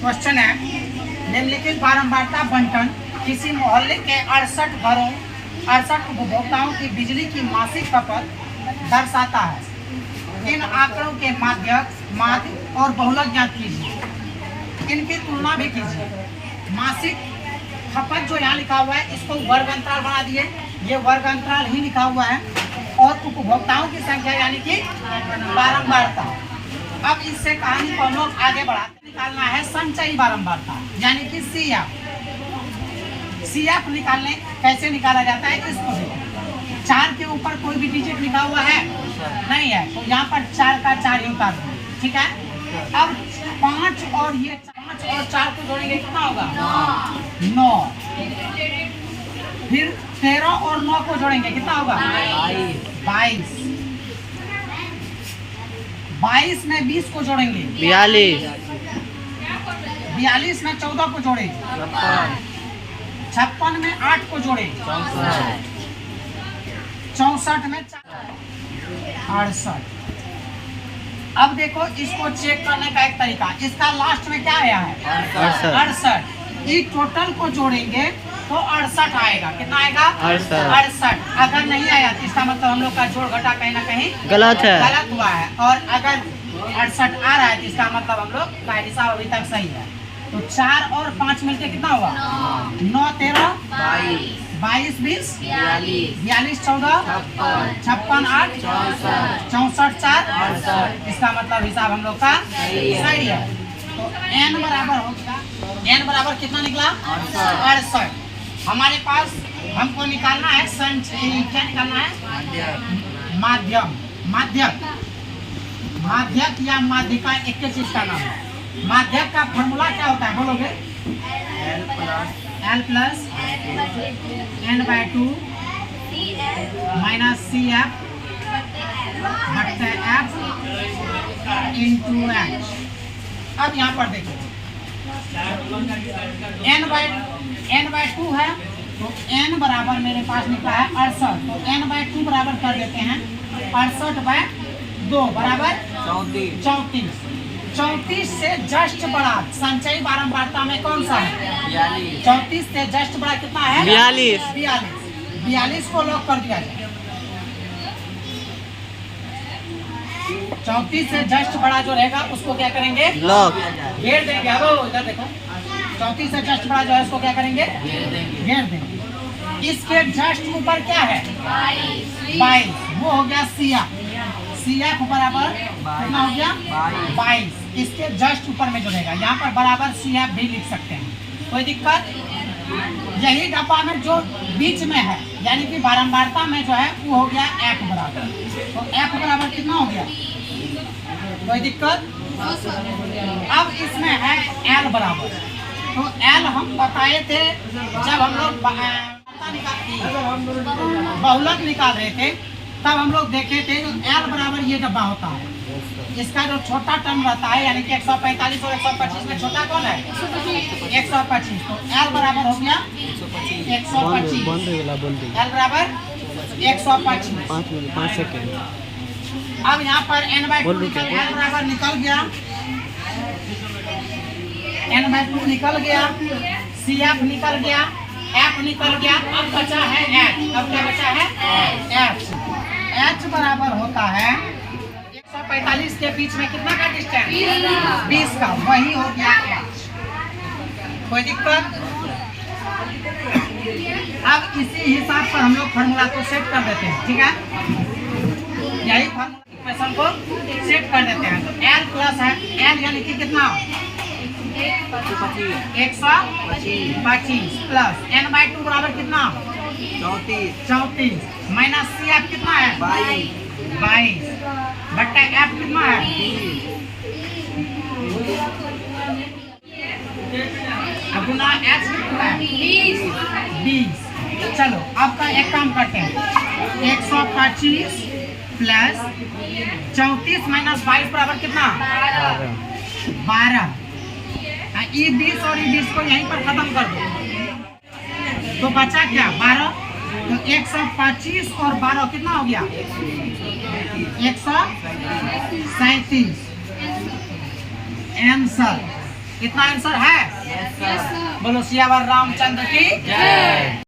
Question है, निम्नलिखित बारंबारता बंटन किसी मोहल्ले के 68 घरों 68 उपभोक्ताओं की बिजली की मासिक खपत दर्शाता है। इन आंकड़ों के माध्य और बहुलक ज्ञात कीजिए, इनकी तुलना भी कीजिए। मासिक खपत जो यहाँ लिखा हुआ है इसको वर्ग अंतराल बना दिए, ये वर्ग अंतराल ही लिखा हुआ है, और उपभोक्ताओं की संख्या यानी कि बारंबारता। अब इससे कहानी को हम लोग आगे बढ़ाते निकालना है संचयी बारंबारता यानी कि CF निकालने कैसे निकाला जाता है इसको देखो। 4 के ऊपर कोई भी डिजिट लिखा हुआ है नहीं है, तो यहाँ पर 4 का 4 ही उतार दो, ठीक है। अब 5 और ये 5 और 4 को जोड़ेंगे कितना होगा 9। फिर 13 और 9 को जोड़ेंगे कितना होगा 22। 22 में 20 को जोड़ेंगे 42। 42 में 14 को जोड़ेंगे 56 में 8 को जोड़े 64 में 68। अब देखो इसको चेक करने का एक तरीका, इसका लास्ट में क्या आया है 68। इस टोटल को जोड़ेंगे तो 68 आएगा। कितना आएगा 68। अगर नहीं आया तो इसका मतलब हम लोग का जोड़ घटा कहीं ना कहीं गलत हुआ है, और अगर 68 आ रहा है तो इसका मतलब हम लोग का हिसाब अभी तक सही है। तो 4 और 5 मिलके कितना होगा 9 13 22 20 42 14 56 8 64 4। इसका मतलब हिसाब हम लोग का सही है। तो n बराबर हो गया, n बराबर कितना निकला 68। हमारे पास हमको निकालना है क्या निकालना है माध्यम। माध्यक या माध्यिका एक ही चीज का नाम है। माध्यक का फॉर्मूला क्या होता है बोलोगे L plus n/2 minus CF बट्टे F इंटू H। अब यहाँ पर देखो n/2 है, तो n बराबर मेरे पास निकला है 68। तो n/2 बराबर कर देते हैं 68/2 बराबर 34। 34 से जस्ट बड़ा संचयी बारंबारता में कौन सा है 34 से जस्ट बड़ा कितना है 42 को लॉक कर दिया जाए। 34 से जस्ट बड़ा जो रहेगा उसको क्या करेंगे लॉक घेर देंगे। अब इधर देखो 34 से जस्ट बड़ा जो है उसको क्या करेंगे घेर देंगे। इसके जस्ट ऊपर क्या है 22, वो हो गया CF बराबर कितना हो गया 22। इसके जस्ट ऊपर में जुड़ेगा, यहाँ पर बराबर CF भी लिख सकते हैं, कोई दिक्कत। यही डब्बा में जो बीच में है यानी कि बारंबारता में जो है वो हो गया F बराबर। तो F बराबर कितना हो गया, कोई दिक्कत। अब इसमें है L बराबर, तो L हम बताए थे जब हम लोग बहुलक निकाल रहे थे तब हम लोग देखे थे जो L बराबर ये डब्बा होता है, इसका जो छोटा टर्म रहता है यानी कि 145 और 125 में छोटा कौन है 125। तो L बराबर हो गया 125, L बराबर 125। 5 सेकेंड। अब यहाँ पर n/2 निकल L बराबर निकल गया, n/2 निकल गया, CF निकल गया, F निकल गया। अब बचा है H। अब क्या बचा है H बराबर होता है 145 के बीच में कितना का डिस्टेंस 20 का, वही हो गया H। कोई दिक्कत। अब इसी हिसाब पर हम लोग फार्मूला को सेट कर देते हैं, ठीक है। यही फार्मूला इक्वेशन को सेट कर देते हैं। तो L प्लस है L यानी कि कितना 125 प्लस n/2 बराबर कितना 34 माइनस CF कितना है 22 बट्टा F कितना है 20 गुना H कितना है 20। चलो आपका एक काम करते हैं 125 प्लस 34 माइनस 22 बराबर कितना 12। ये 20 और ये 20 को यहीं पर खत्म कर दो तो बचा क्या 12। तो 125 और 12 कितना हो गया 137 आंसर। इतना आंसर है। बोलो सियावर रामचंद्र की जय।